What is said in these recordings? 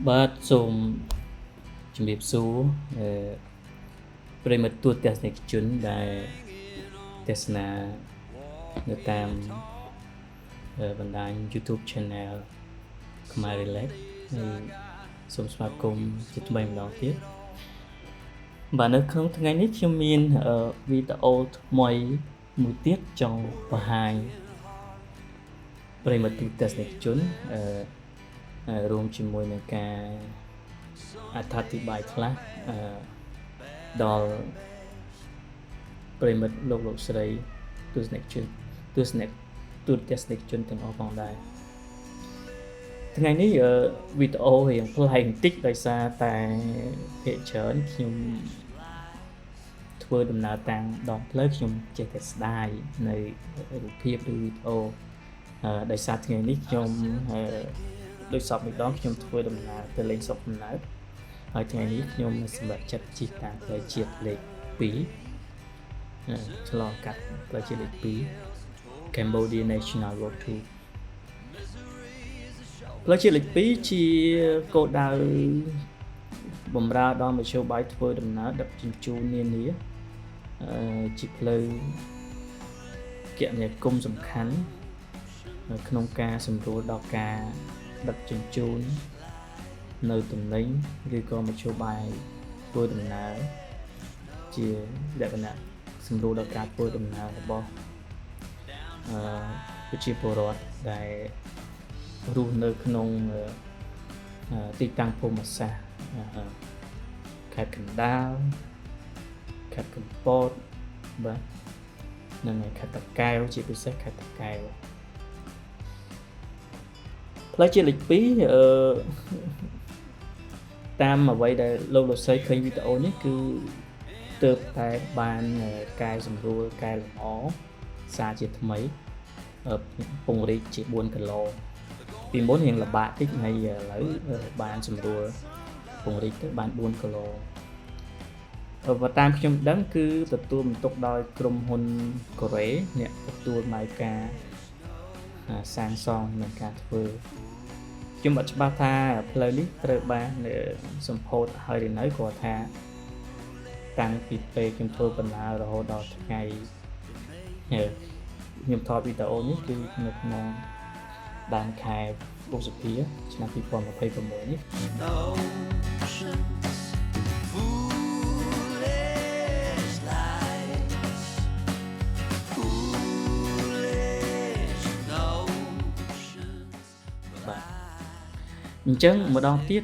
បាទសូមជំរាបសួរប្រិយមិត្តទូទស្សនិកជនដែលទស្សនានៅតាមបណ្ដាញ YouTube Channel ខ្មែរ Relax ហើយសូមស្វាគមន៍ជាថ្មីម្ដងទៀតបាទនៅក្នុងថ្ងៃនេះខ្ញុំមានវីដេអូថ្មីមួយទៀតចង់បង្ហាញប្រិយមិត្តទូទស្សនិកជនរួមជាមួយនឹងការអត្ថាធិប្បាយខ្លះដល់ប្រិយមិត្តលោកស្រីទស្សនិកជនទូទស្សនិកជនទាំងអស់ផងដែរថ្ងៃនេះវីដេអូរៀងប្លែកបន្តិចដោយសារតែភាគច្រើនខ្ញុំធ្វើដំណើរតាមដងផ្លូវខ្ញុំចេះតែស្ដាយនៅរូបភាពឬវីដេអូដោយសារថ្ងៃនេះខ្ញុំដោយសពម្ដងខ្ញុំធ្វើដំណើរទៅលេងស្រុកកំណើតហើយថ្ងៃនេះខ្ញុំសម្រាប់ចាត់ជិះតាមផ្លូវជាតិលេខ2ឆ្លងកាត់ផ្លូវជាតិលេខ2 Cambodia National Road 2ផ្លូវជាតិលេខ2ជាគោលដៅបម្រើដល់មធ្យោបាយធ្វើដំណើរដឹកជញ្ជូននានាជាផ្លូវគមនាគមន៍សំខាន់ក្នុងការសម្រួលដល់ការដឹកជញ្ជូននៅទំនិញឬក៏មធ្យោបាយធ្វើដំណើរជាលក្ខណៈសម្រួលដល់ការធ្វើដំណើររបស់ប្រជាពលរដ្ឋដែលរស់នៅក្នុងទីតាំងភូមិសាស្ត្រខេត្តកណ្ដាលខេត្តកំពតបាទនិងខេត្តតាកែវជាពិសេសខេត្តតាកែវផ្លូវជាតិលេខ2តាមអ្វីដែលលោកស្រីឃើញវីដេអូនេះគឺទើបតែបានកែសម្រួលកែលម្អសារជាថ្មីពង្រីកជា4គីឡូពីមុនរៀងលំបាកតិចហើយឥឡូវបានសម្រួលពង្រីកទៅបាន4គីឡូបើតាមខ្ញុំដឹងគឺទទួលបន្ទុកដោយក្រុមហ៊ុនកូរ៉េអ្នកទទួលផ្នែកការសាងសង់និងការធ្វើខ្ញុំអត់ច្បាស់ថាផ្លូវនេះត្រូវបានសម្ពោធហើយឬនៅគាត់ថាតាំងពីពេលខ្ញុំធ្វើដំណើររហូតដល់ថ្ងៃខ្ញុំថតវីដេអូនេះគឺនៅក្នុងដើមខែឧសភាឆ្នាំ2026នេះអញ្ចឹងម្ដងទៀត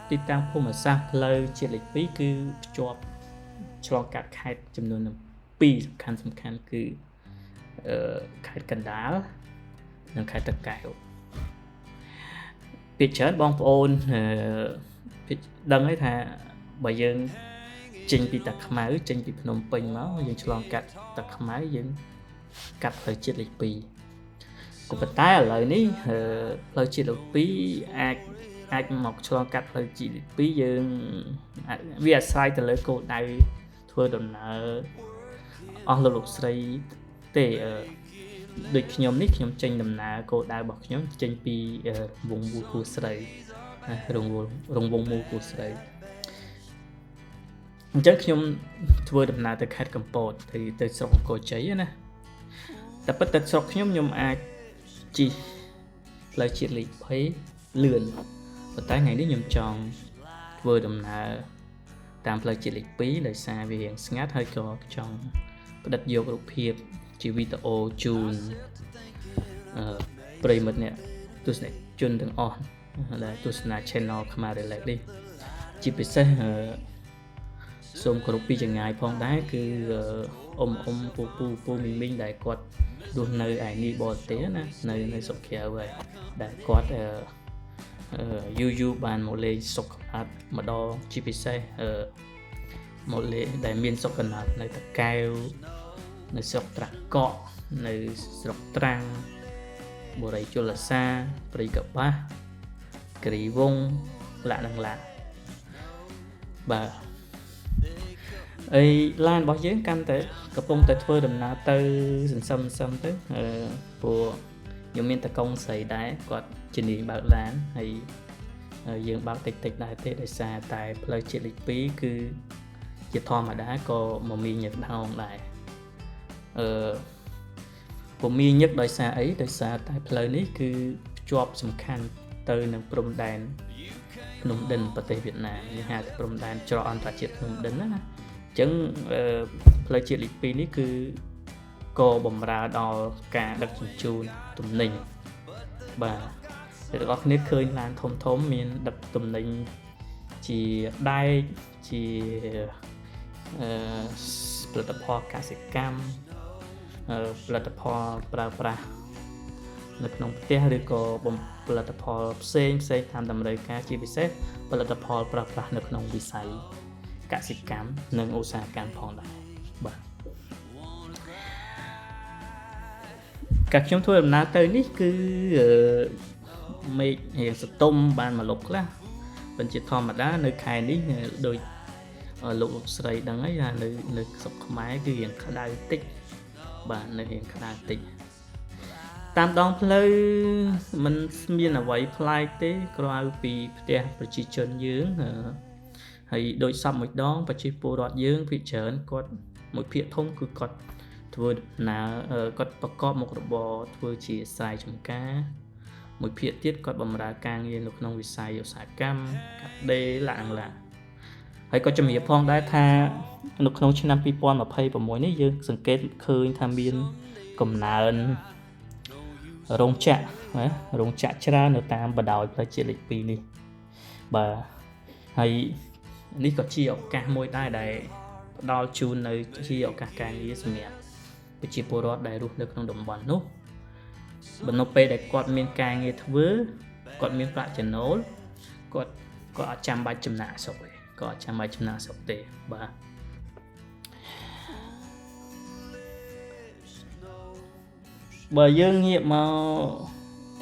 ទីតាំងភូមិសាស្ត្រផ្លូវជាតិលេខ2គឺភ្ជាប់ឆ្លងកាត់ខេត្តចំនួន2សំខាន់គឺខេត្តកណ្ដាលនិងខេត្តតាកែវពីច្រើនបងប្អូនដឹងហើយថាបើយើងចេញពីតាខ្មៅចេញពីភ្នំពេញមកយើងឆ្លងកាត់តាខ្មៅយើងកាត់ផ្លូវជាតិលេខ2ក៏ប៉ុន្តែឥឡូវនេះផ្លូវជាតិលេខ2អាចមកឆ្លងកាត់ផ្លូវជាតិលេខ2យើងវាអាស្រ័យទៅលើគោលដៅធ្វើដំណើរអស់លោកស្រីទេដូចខ្ញុំនេះខ្ញុំចេញដំណើរគោលដៅរបស់ខ្ញុំចេញពីវងមូលគូស្រីរងវងមូលគូស្រីអញ្ចឹងខ្ញុំធ្វើដំណើរទៅខេត្តកំពតទៅស្រុកអង្គរជ័យណាតែពិតទៅស្រុកខ្ញុំអាចជិះផ្លូវជាតិលេខ20លឿនប៉ុន្តែថ្ងៃនេះខ្ញុំចង់ធ្វើដំណើរតាមផ្លូវជាតិលេខ2ដោយសារវារៀងស្ងាត់ហើយក៏ចង់ផ្តិតយករូបភាពជាវីដេអូជូនប្រិយមិត្តអ្នកទស្សនិកជនទាំងអស់ដែលទស្សនា Channel ខ្មែរ Relax នេះជាពិសេសសូមគោរពពីចម្ងាយផងដែរគឺពូមីងដែលគាត់រស់នៅឯនេះបរទេសណានៅស្រុកក្រៅហើយដែលគាត់យូរបានមកលេងស្រុកកំណើតម្ដងជាពិសេសមកលេងដែលមានស្រុកកំណើតនៅតាកែវនៅស្រុកត្រាកកនៅស្រុកត្រាំងបូរីជលសាព្រៃកបាសគិរីវង្សលាក់នឹងឡាបាទអីឡានរបស់យើងកាន់តែកំពុងតែធ្វើដំណើរទៅសន្សំទៅព្រោះខ្ញុំមានតកងស្រីដែរគាត់ជំនាញបើកឡានហើយ យើងបើកតិចដែរទេដោយសារតែផ្លូវជាតិលេខ2គឺជាធម្មតាក៏មមាញឹកដងដែរមមាញឹកដោយសារអីដោយសារតែផ្លូវនេះគឺភ្ជាប់សំខាន់ទៅនឹងព្រំដែនភ្នំដិនប្រទេសវៀតណាមនេះហៅព្រំដែនច្រកអន្តរជាតិភ្នំដិនណាអញ្ចឹងផ្លូវជាតិលេខ2នេះគឺក៏បំរើដល់ការដឹកជញ្ជូនទំនិញបាទអ្នកទាំងអស់គ្នាឃើញឡានធំមានដឹកទំនិញជាដែកជាផលិតផលកសិកម្មផលិតផលប្រើប្រាស់នៅក្នុងផ្ទះឬក៏ផលិតផលផ្សេងតាមតម្រូវការជាពិសេសផលិតផលប្រើប្រាស់នៅក្នុងវិស័យកសិកម្មនិងឧស្សាហកម្មផងដែរបាទការខ្ញុំធ្វើដំណើរទៅនេះគឺមេឃរៀងសតុំបានមកលុបខ្លះបញ្ជាធម្មតានៅខែនេះដោយលោកស្រីដឹងហើយថានៅស្រុកខ្មែរគឺរៀងក្តៅតិចបាទនៅរៀងក្តៅតិចតាមដងផ្លូវมันមានអ្វីប្លែកទេក្រៅពីផ្ទះប្រជាជនយើងហើយដូចសពមួយដងប្រជាពលរដ្ឋយើងភាគច្រើនគាត់មួយភាគធំគឺគាត់ធ្វើដំណើរគាត់ប្រកបមុខរបរធ្វើជាស្រែចម្ការមួយភាគទៀតគាត់បម្រើការងារនៅក្នុងវិស័យឧស្សាហកម្មកាត់ដេរឡាំងហើយក៏ជំរាបផងដែរថានៅក្នុងឆ្នាំ2026នេះយើងសង្កេតឃើញថាមានកំណើនរោងចក្ររោងចក្រច្រើននៅតាមបណ្ដោយផ្លូវជាតិលេខ2នេះបាទហើយនេះក៏ជាឱកាសមួយដែរដែលផ្ដល់ជូននៅជាឱកាសការងារសម្រាប់ប្រជាពលរដ្ឋដែលរស់នៅក្នុងតំបន់នោះបើនៅពេលដែលគាត់មានការងារធ្វើគាត់មានប្រាក់ចំណូលគាត់ក៏អត់ចាំបាច់ចំណាក់ស្រុកទេក៏អត់ចាំបាច់ចំណាក់ស្រុកទេបាទបើយើងងាកមក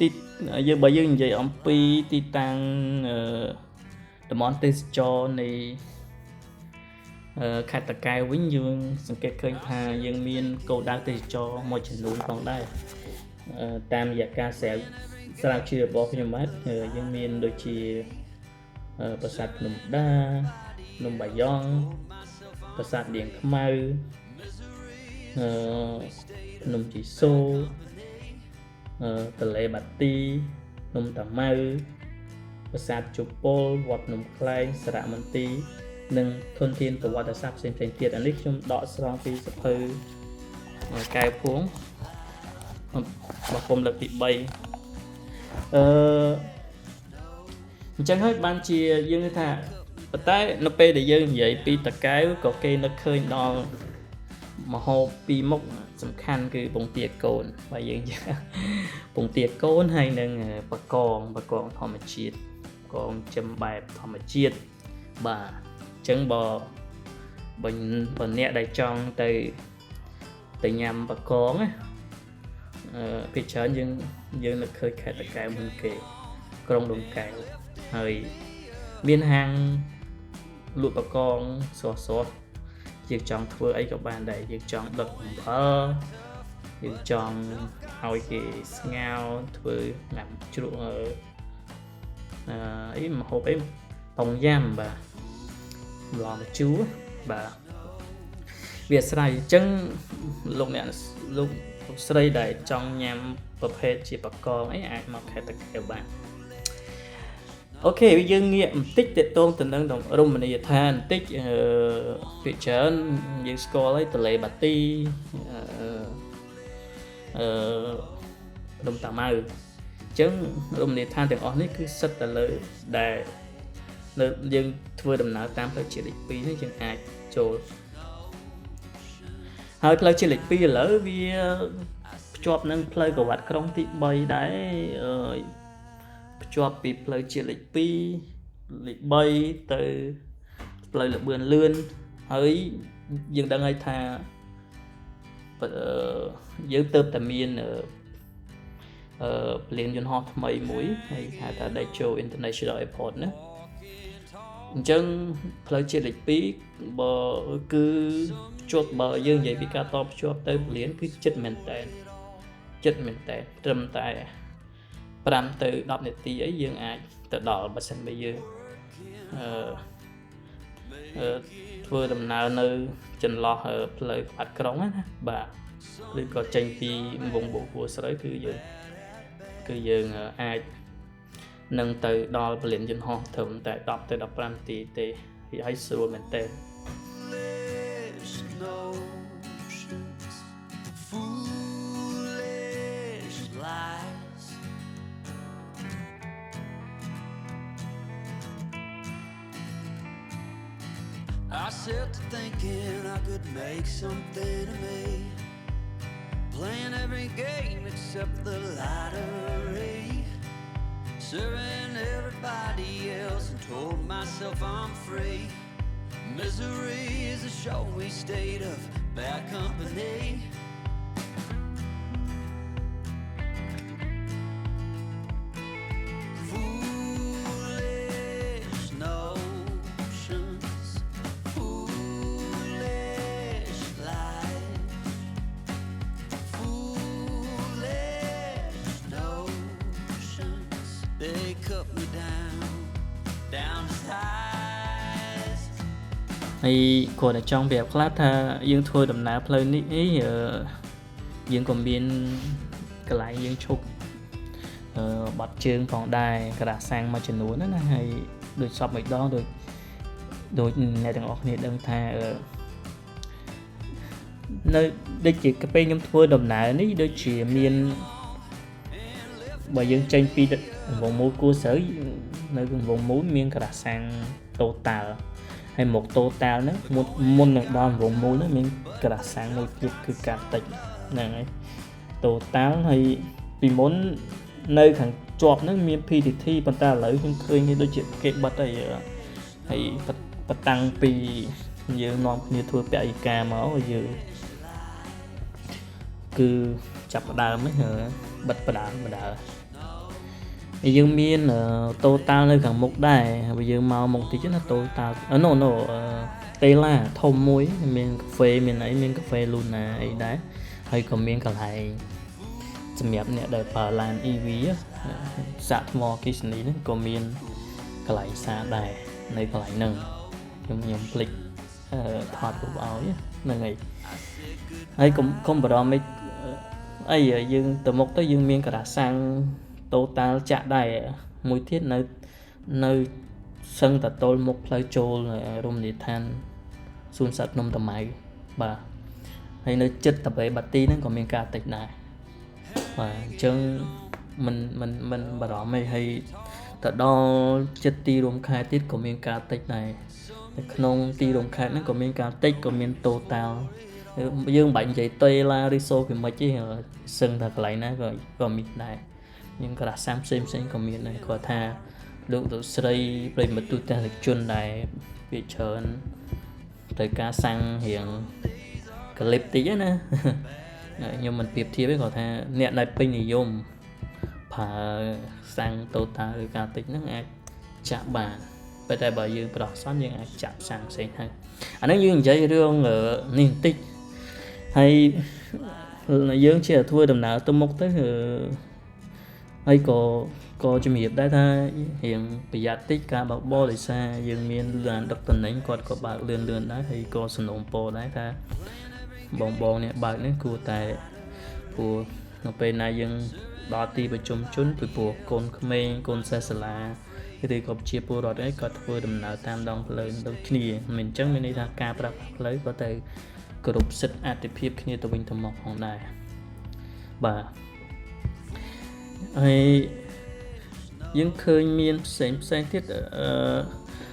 បើយើងនិយាយអំពីទីតាំងតំបន់ទេសចរនៃខេត្តតាកែវវិញយើងសង្កេតឃើញថាយើងមានគោលដៅទេសចរមួយចំនួនផងដែរតាមរយៈការស្រាវជ្រាវរបស់ខ្ញុំបាទយើងមានដូចជាប្រាសាទភ្នំដាភ្នំបាយ៉ង់ប្រាសាទនាងខ្មៅភ្នំជីសូទន្លេបាទីភ្នំតាម៉ៅប្រាសាទជប៉ុលវត្តភ្នំខ្លែងសារមន្ទីរនិងធនធានប្រវត្តិសាស្ត្រផ្សេងៗទៀតអានេះខ្ញុំដកស្រង់ពីសភៅកែវភួងរបស់ខ្ញុំលើកទី3អញ្ចឹងហើយបានជាយើងនិយាយថាប៉ុន្តែនៅពេលដែលយើងនិយាយពីតាកែវក៏គេនឹកឃើញដល់មហោបពីរមុខសំខាន់គឺពងទាកូនបើយើងនិយាយពងទាកូនហើយនឹងបកងធម្មជាតិកងចំបែបធម្មជាតិបាទអញ្ចឹងបើអ្នកដែលចង់ទៅញ៉ាំបកងណាភាគច្រើនយើងនឹកឃើញខេត្តតាកែវមុនគេក្រុងដុំកែវហើយមានហាងលក់បកងស្រស់យើងចង់ធ្វើអីក៏បានដែរយើងចង់ដុតអំបិលយើងចង់ឲ្យគេស្ងោរធ្វើណាំជ្រក់អីម្ហូបអីតុងយ៉ាំបាទឡំជូរបាទវាស្រ័យអញ្ចឹងលោកស្រីដែលចង់ញ៉ាំប្រភេទជាបកងអីអាចមកខេត្តតាកែវបានអូខេយើងងាកបន្តិចទាក់ទងទៅនឹងរមណីយដ្ឋានបន្តិចភាគច្រើនយើងស្គាល់ហើយទន្លេបាទីភ្នំតាម៉ៅអញ្ចឹងរមណីយដ្ឋានទាំងអស់នេះគឺសិតតែលើដែលនៅយើងធ្វើដំណើរតាមផ្លូវជាតិលេខ2នេះយើងអាចចូលហើយផ្លូវជាតិលេខ2ឥឡូវវាភ្ជាប់នឹងផ្លូវក្រវ៉ាត់ក្រុងទី3ដែរភ្ជាប់ពីផ្លូវជាតិលេខ2លេខ3ទៅផ្លូវលបឿនលឿនហើយយើងដឹងហើយថាយើងទៅតែមានព្រានយន្តហោះថ្មីមួយហើយហៅថា Daejeon International Airport ណាអញ្ចឹងផ្លូវជាតិលេខ2បើគឺភ្ជាប់បើយើងនិយាយពីការតភ្ជាប់ទៅព្រានគឺចិត្តមែនតើត្រឹមតែ 5 ទៅ 10 នាទីអីយើងអាចទៅដល់បើសិនបើយើងធ្វើដំណើរនៅចន្លោះផ្លូវក្បាត់ក្រុងណាបាទឬក៏ចេញពីវងបូកគួរស្រូវគឺយើងអាចនឹងទៅដល់ពលានយន្តហោះត្រឹមតែ10ទៅ15នាទីទេហើយស្រួលមែនតើI set to thinking I could make something of me, playing every game except the lottery, serving everybody else and told myself I'm free. Misery is a showy state of bad company. They cut me down to size ហើយគាត់តែចង់ប្រាប់ខ្លះថាយើងធ្វើដំណើរផ្លូវនេះយើងក៏មានកន្លែងយើងឈប់បាត់ជើងផងដែរក្រាសាំងមួយចំនួនណាហើយដូចសពមួយដងដូចអ្នកទាំងអស់គ្នាដឹងថានៅដូចជាពេលខ្ញុំធ្វើដំណើរនេះដូចជាមានបើយើងចេញពីវងមូលគួរស្រូវនៅវងមូលមានក្រាសាំងតូតាល់ហើយមកតូតាល់ហ្នឹងមុននឹងដល់វងមូលហ្នឹងមានក្រាសាំងមួយទៀតគឺកាតិចហ្នឹងហើយតូតាល់ហើយពីមុននៅខាងជាប់ហ្នឹងមាន PTT ប៉ុន្តែឥឡូវខ្ញុំឃើញដូចជាគេបិទហើយបតាំងពីយើងនាំគ្នាធ្វើពាក់ឯកាមកយើងគឺចាប់ផ្ដើមហ្នឹងបិទផ្ដើមយើងមានតូតាល់នៅខាងមុខដែរហើយយើងមកមុខតិចណាតូតាល់តេឡាធំមួយមានកាហ្វេមានអីមានកាហ្វេលូណាអីដែរហើយក៏មានកន្លែងសម្រាប់អ្នកដែលប្រើឡាន EV សាកថ្មអគ្គិសនីហ្នឹងក៏មានកន្លែងសាដែរនៅកន្លែងហ្នឹងខ្ញុំភ្លេចថតរូបឲ្យហ្នឹងហើយកុំបារម្ភអីយើងទៅមុខទៅយើងមានក្រាសាំងតូតាល់ចាក់ដែរមួយទៀតនៅសឹងតតល់មុខផ្លូវចូលរមណីយដ្ឋានសួនសត្វភ្នំតាម៉ៅបាទហើយនៅចិត្តតាបេបាទីហ្នឹងក៏មានការតិចដែរបាទអញ្ចឹងមិនបារម្ភអីហើយទៅដល់ចិត្តទីរួមខេត្តទៀតក៏មានការតិចដែរនៅក្នុងទីរួមខេត្តហ្នឹងក៏មានការតិចក៏មានតូតាល់យើងមិនបាច់និយាយតេឡាឬសូពីមិនទេសឹងថាកន្លែងណាក៏មានដែរយើងក្រាសាំងផ្សេងក៏មានដែរគាត់ថាលោកទៅស្រីប្រិមត្តទូទាំងជនដែរវាច្រើនទៅការសាំងរៀងក្លីបតិចណាខ្ញុំមិនប្រៀបធៀបទេគាត់ថាអ្នកដែលពេញនិយមប្រើសាំងតូតាឬការតិចហ្នឹងអាចចាក់បានប៉ុន្តែបើយើងប្រោះសន់យើងអាចចាក់សាំងផ្សេងហើយអានេះយើងនិយាយរឿងនេះបន្តិចហើយយើងជាធ្វើដំណើរទៅមុខទៅហើយក៏ជំរាបដែរថារៀងប្រយ័ត្នតិចការបើកបរដោយសារយើងមានឡានដឹកតំណែងគាត់ក៏បើកលឿនដែរហើយក៏សំណូមពរដែរថាបងនេះបើកនេះគួរតែព្រោះនៅពេលណាយើងដល់ទីប្រជុំជនពីព្រោះកូនក្មេងកូនសិស្សសាលាឬក៏ជាពលរដ្ឋអីគាត់ធ្វើដំណើរតាមដងផ្លូវដូចគ្នាមិនអញ្ចឹងមានន័យថាការប្រើប្រាស់ផ្លូវក៏ទៅគ្រប់សិទ្ធិអតិភិបគ្នាទៅវិញទៅមកផងដែរបាទហើយយើងឃើញមានផ្សេងទៀត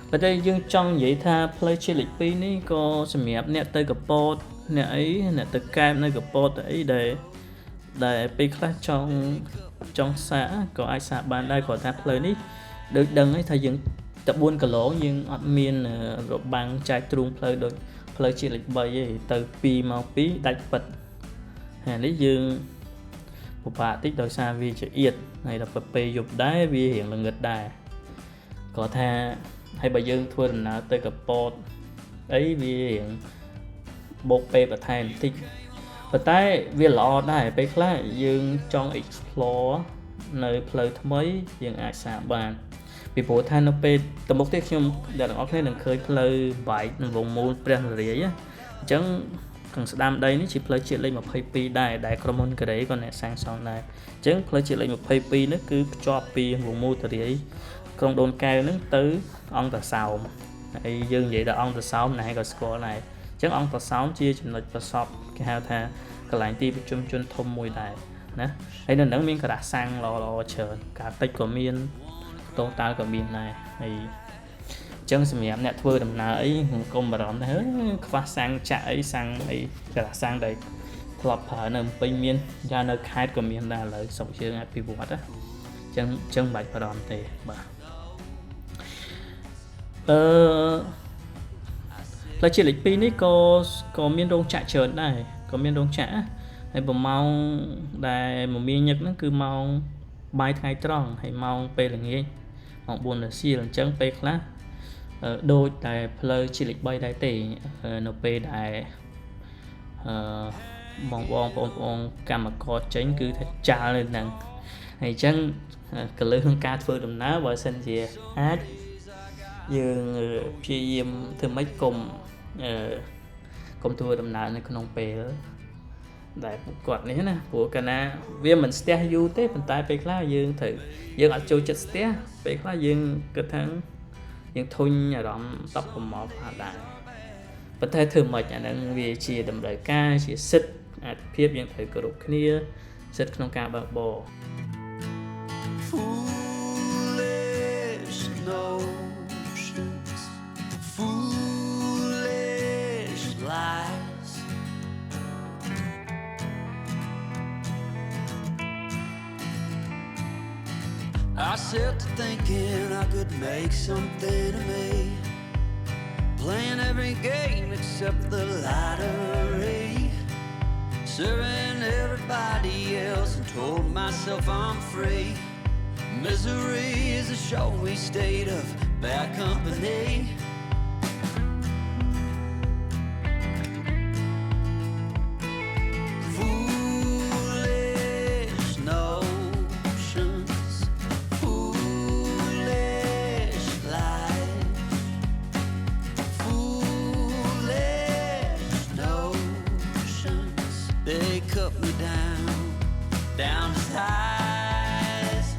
ប៉ុន្តែយើងចង់និយាយថាផ្លូវជាតិលេខ2នេះក៏សម្រាប់អ្នកទៅកពតអ្នកអីអ្នកទៅកែបនៅកពតអីដែលពេលខ្លះចង់សាកក៏អាចសាកបានដែរគាត់ថាផ្លូវនេះដូចដឹងហើយថាយើងទៅ4គីឡូយើងអត់មានរបាំងចែកទ្រូងផ្លូវដូចផ្លូវជាតិលេខ3ទេទៅ2មក2ដាច់ពិតហើយនេះយើងពិបាកតិចដោយសារវាជាអៀតហើយដល់ពេលយប់ដែរវារៀងល្ងឹតដែរគាត់ថាហើយបើយើងធ្វើដំណើរទៅកពតអីវារៀងបូកពេលបន្ថែមបន្តិចប៉ុន្តែវាល្អដែរពេលខ្លះយើងចង់ explore នៅផ្លូវថ្មីយើងអាចសាកបានពីព្រោះថានៅពេលទៅមុខទៀតខ្ញុំដែលទាំងអស់គ្នានឹងឃើញផ្លូវបែកនឹងវងមូលព្រះនរាយអញ្ចឹងខាងស្ដាំដីនេះជាផ្លូវជាតិលេខ22ដែរដែលក្រុមហ៊ុនកេរីក៏អ្នកសាងសង់ដែរអញ្ចឹងផ្លូវជាតិលេខ22នេះគឺភ្ជាប់ពីវងមូលនរាយក្រុងដូនកែវហ្នឹងទៅអង្គតាសោមហើយយើងនិយាយដល់អង្គតាសោមណែក៏ស្គាល់ដែរអញ្ចឹងអង្គតាសោមជាចំណុចប្រសពគេហៅថាកន្លែងទីប្រជុំជនធំមួយដែរណាហើយនៅហ្នឹងមានការសាំងល្អច្រើនការតិចក៏មានតូតាល់ក៏មានដែរហើយអញ្ចឹងសម្រាប់អ្នកធ្វើដំណើរអីកុំបារម្ភដែរខ្វះសាំងចាក់អីសាំងអីការសាំងដែលធ្លាប់ប្រើនៅពេញមានយ៉ាងនៅខេត្តក៏មានដែរឥឡូវស្រុកយើងអភិវឌ្ឍណាអញ្ចឹងមិនបាច់បារម្ភទេបាទផ្លូវជាតិលេខ2នេះក៏មានរោងចក្រច្រើនដែរក៏មានរោងចក្រហើយប្រម៉ោងដែលមមាញឹកហ្នឹងគឺម៉ោងបាយថ្ងៃត្រង់ហើយម៉ោងពេលល្ងាចម៉ោង4រសៀលអញ្ចឹងពេលខ្លះដូចតែផ្លូវជាតិលេខ3ដែរទេនៅពេលដែលបងប្អូនកម្មករចេញគឺថាចាល់នៅហ្នឹងហើយអញ្ចឹងកលឹះក្នុងការធ្វើដំណើរបើសិនជាអាចយើងព្យាយាមធ្វើម៉េចកុំធ្វើដំណើរនៅក្នុងពេលដែលពួកគាត់នេះណាព្រោះកាលណាវាមិនស្ទះយូរទេប៉ុន្តែពេលខ្លះយើងអត់ចូលចិត្តស្ទះពេលខ្លះយើងគិតថាយើងធុញអារម្មណ៍តបប្រមល់ខ្លះដែរប៉ុន្តែធ្វើម៉េចអាហ្នឹងវាជាតម្រូវការជាសិទ្ធិអត្ថភាពយើងត្រូវគោរពគ្នាសិទ្ធិក្នុងការបើកបរ Foolish notions, foolish lies. I set to thinking I could make something of me, playing every game except the lottery, serving everybody else and told myself I'm free. Misery is a showy state of bad company. Foolish notions, foolish lies, foolish notions. They cut me down to size.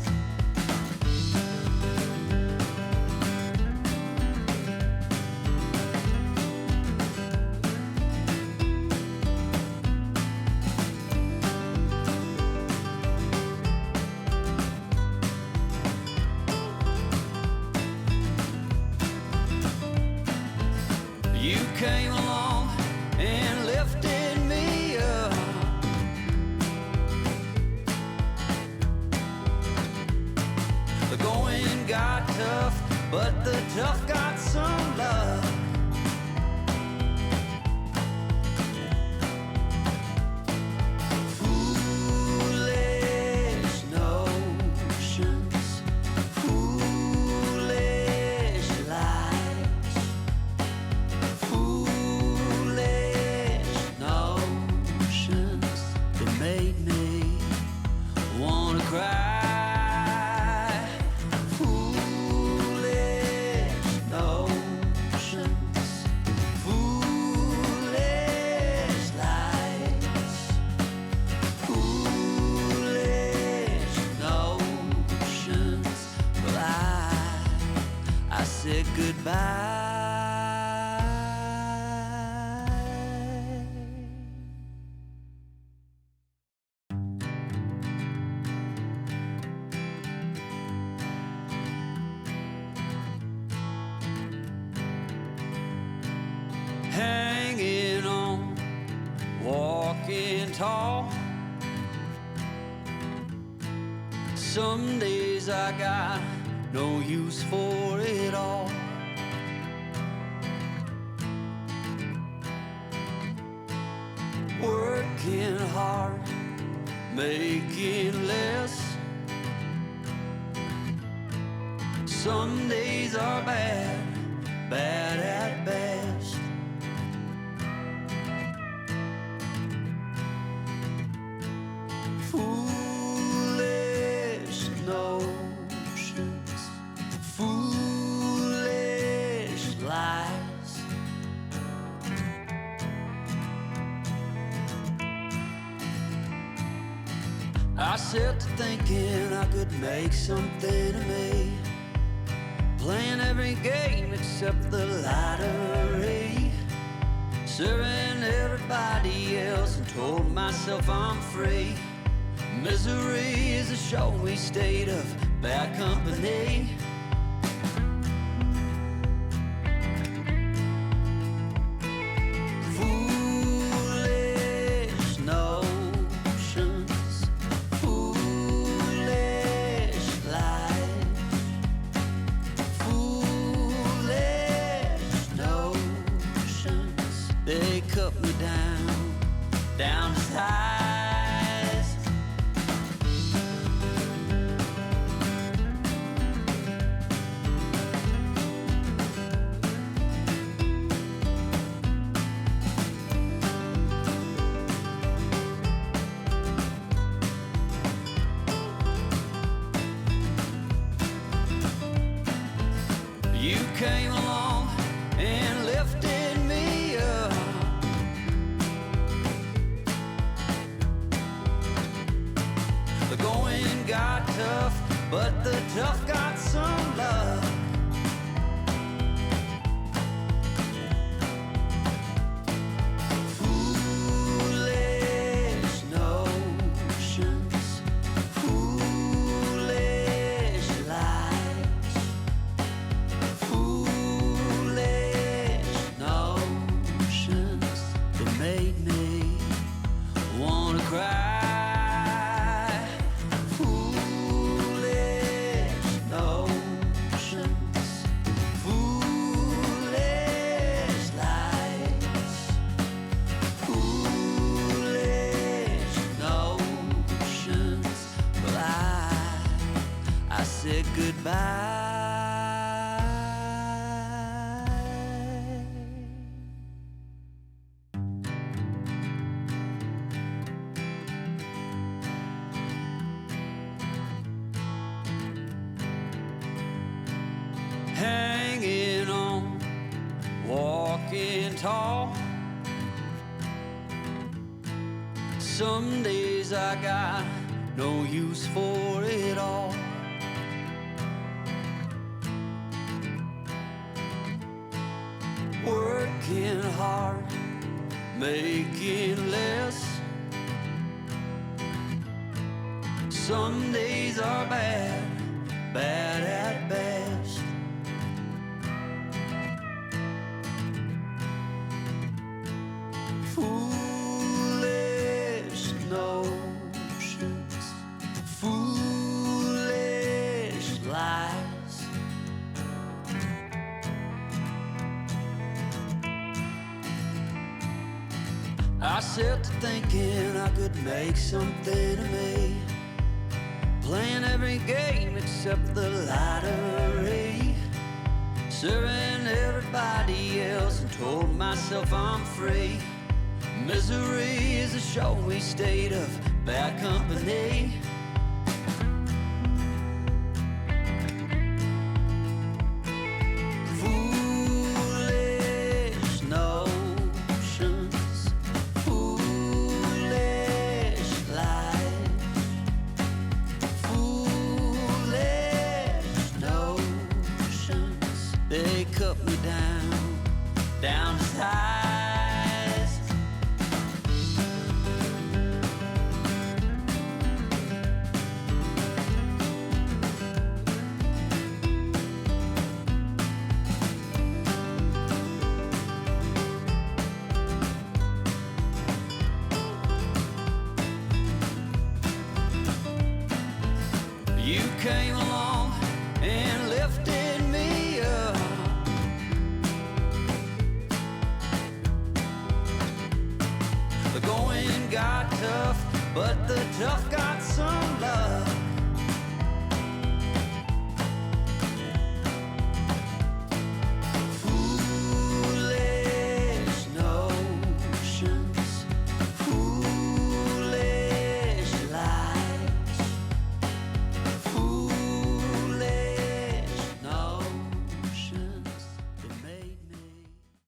You came along and lifted me up. The going got tough, but the tough got some love. Foolish notions, foolish lies, foolish notions that made me wanna cry. Foolish notions, foolish lies, foolish notions. Well, I said goodbye. Hanging on, walking tall. Some days I got no use for it all. Working hard, making less. Some days are bad at best. Foolish sit to thinking I could make something of me, playing every game except the lottery, serving everybody else and told myself I'm free. Misery is a showy state of bad company. Foolish notions, foolish lies, foolish notions, they cut me down to size. You came along and lifted me up. The going got tough, but the tough got some love. Foolish notions, foolish lies, foolish notions that made me wanna cry. Foolish notions, foolish lies, foolish notions. Well, I said goodbye. Hanging on, walking tall. Some days I got no use for it all. Working hard, making less. Some days are bad at best. Foolish notions, foolish lies, I sit to thinking I could make something of me, playing every game except the lottery, serving everybody else and told myself I'm free. Misery is a showy state of bad company. Foolish notions, foolish lies, foolish notions, they cut me down to size. You came along and lifted me up. The going got tough, but the tough got some love.